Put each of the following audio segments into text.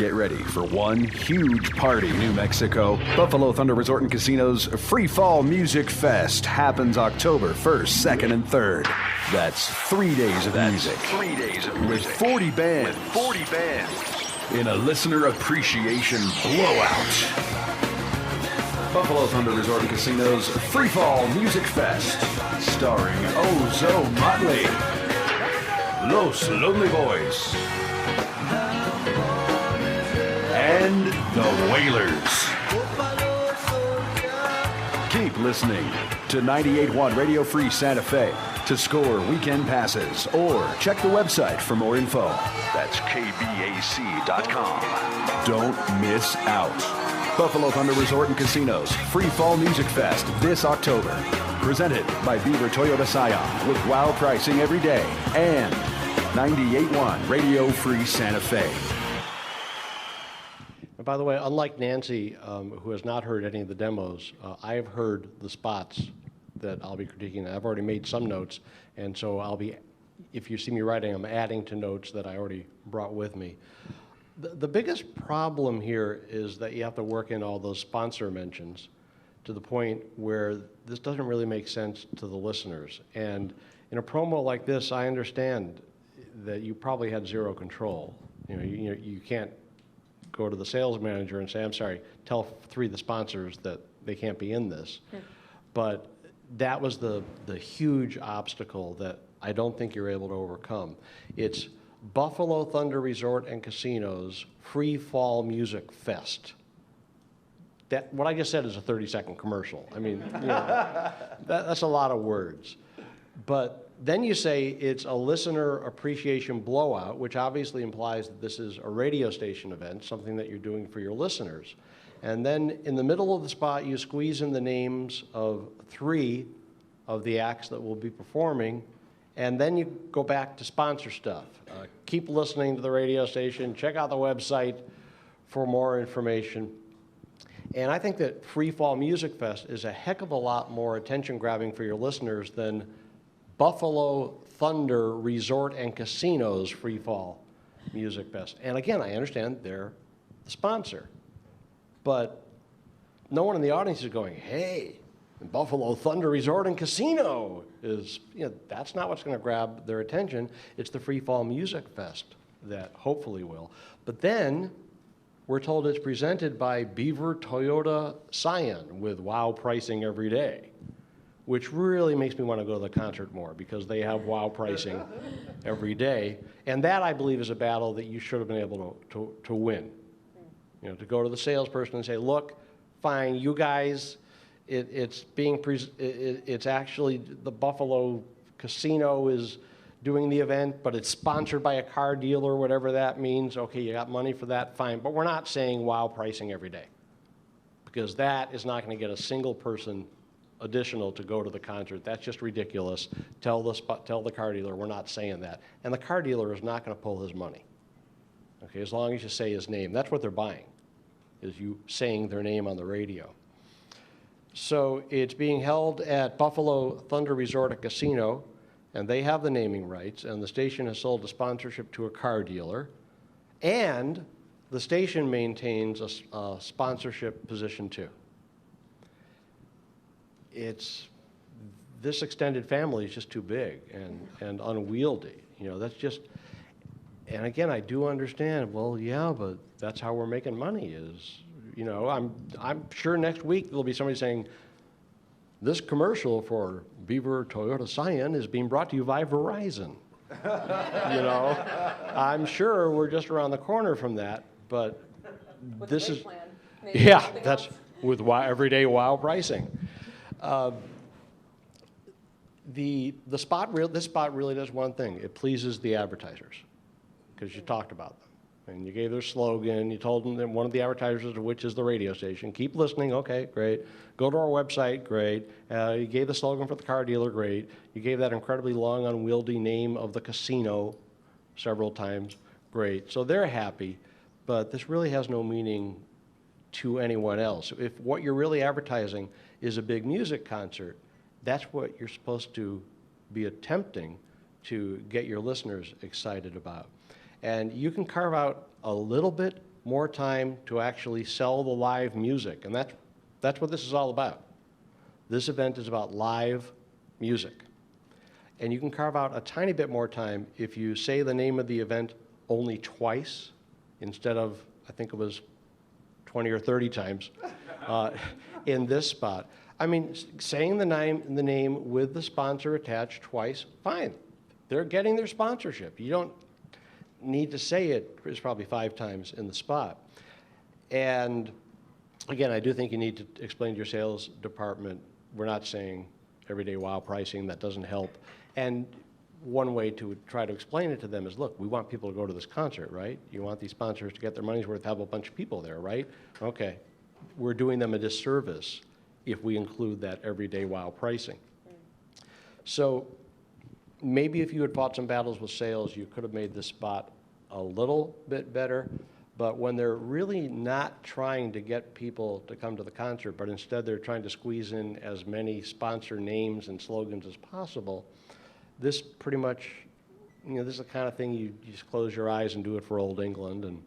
Get ready for one huge party, New Mexico. Buffalo Thunder Resort and Casino's Free Fall Music Fest happens October 1st, 2nd, and 3rd. That's 3 days of music. 3 days of music. With 40 bands. With 40 bands. In a listener appreciation blowout. Buffalo Thunder Resort and Casino's Free Fall Music Fest. Starring Ozo Motley, Los Lonely Boys, and the Wailers. Keep listening to 98.1 Radio Free Santa Fe to score weekend passes or check the website for more info. That's kbac.com. Don't miss out. Buffalo Thunder Resort and Casino's Free Fall Music Fest this October. Presented by Beaver Toyota Scion with wow pricing every day and 98.1 Radio Free Santa Fe. And by the way, unlike Nancy, who has not heard any of the demos, I have heard the spots that I'll be critiquing. I've already made some notes, and so I'll be, if you see me writing, I'm adding to notes that I already brought with me. The biggest problem here is that you have to work in all those sponsor mentions to the point where this doesn't really make sense to the listeners. And in a promo like this, I understand that you probably had zero control. You can't go to the sales manager and say, I'm sorry, tell 3 of the sponsors that they can't be in this. But that was the huge obstacle that I don't think you're able to overcome. It's Buffalo Thunder Resort and Casino's Free Fall Music Fest. What I just said is a 30-second commercial. I mean, that's a lot of words. But then you say it's a listener appreciation blowout, which obviously implies that this is a radio station event, something that you're doing for your listeners. And then in the middle of the spot, you squeeze in the names of 3 of the acts that will be performing, and then you go back to sponsor stuff. Keep listening to the radio station, check out the website for more information. And I think that Free Fall Music Fest is a heck of a lot more attention-grabbing for your listeners than Buffalo Thunder Resort and Casino's Free Fall Music Fest. And again, I understand they're the sponsor. But no one in the audience is going, hey, Buffalo Thunder Resort and Casino is, that's not what's going to grab their attention. It's the Free Fall Music Fest that hopefully will. But then we're told it's presented by Beaver Toyota Scion with wow pricing every day, which really makes me want to go to the concert more because they have wow pricing every day. And that, I believe, is a battle that you should have been able to win. To go to the salesperson and say, look, fine, you guys, it's actually the Buffalo Casino is doing the event, but it's sponsored by a car dealer, whatever that means. Okay, you got money for that, fine. But we're not saying wow pricing every day because that is not going to get a single person additional to go to the concert. That's just ridiculous. Tell the car dealer we're not saying that. And the car dealer is not going to pull his money. Okay, as long as you say his name. That's what they're buying, is you saying their name on the radio. So it's being held at Buffalo Thunder Resort and Casino, and they have the naming rights, and the station has sold the sponsorship to a car dealer, and the station maintains a sponsorship position too. This extended family is just too big and unwieldy. That's just, and again, I do understand, well, yeah, but that's how we're making money is, I'm sure next week there'll be somebody saying, this commercial for Beaver Toyota Scion is being brought to you by Verizon. I'm sure we're just around the corner from that, but this is, yeah, that's with everyday wow pricing. This spot really does one thing. It pleases the advertisers because you talked about them. And you gave their slogan. You told them that one of the advertisers, which is the radio station. Keep listening. Okay, great. Go to our website. Great. You gave the slogan for the car dealer. Great. You gave that incredibly long, unwieldy name of the casino several times. Great. So they're happy, but this really has no meaning to anyone else. If what you're really advertising is a big music concert, that's what you're supposed to be attempting to get your listeners excited about. And you can carve out a little bit more time to actually sell the live music. And that's what this is all about. This event is about live music. And you can carve out a tiny bit more time if you say the name of the event only twice instead of, I think it was 20 or 30 times in this spot. I mean, saying the name with the sponsor attached twice, fine. They're getting their sponsorship. You don't need to say it. It's probably 5 times in the spot. And again, I do think you need to explain to your sales department, we're not saying everyday wow pricing, that doesn't help. And one way to try to explain it to them is, look, we want people to go to this concert, right? You want these sponsors to get their money's worth, have a bunch of people there, right? Okay, we're doing them a disservice if we include that everyday wow pricing. So maybe if you had fought some battles with sales, you could have made this spot a little bit better. But when they're really not trying to get people to come to the concert, but instead they're trying to squeeze in as many sponsor names and slogans as possible, this pretty much, you know, this is the kind of thing you just close your eyes and do it for Old England and,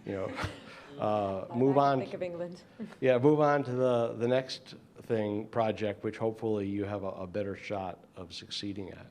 you know, move on. Think of England. Yeah, move on to the next project, which hopefully you have a better shot of succeeding at.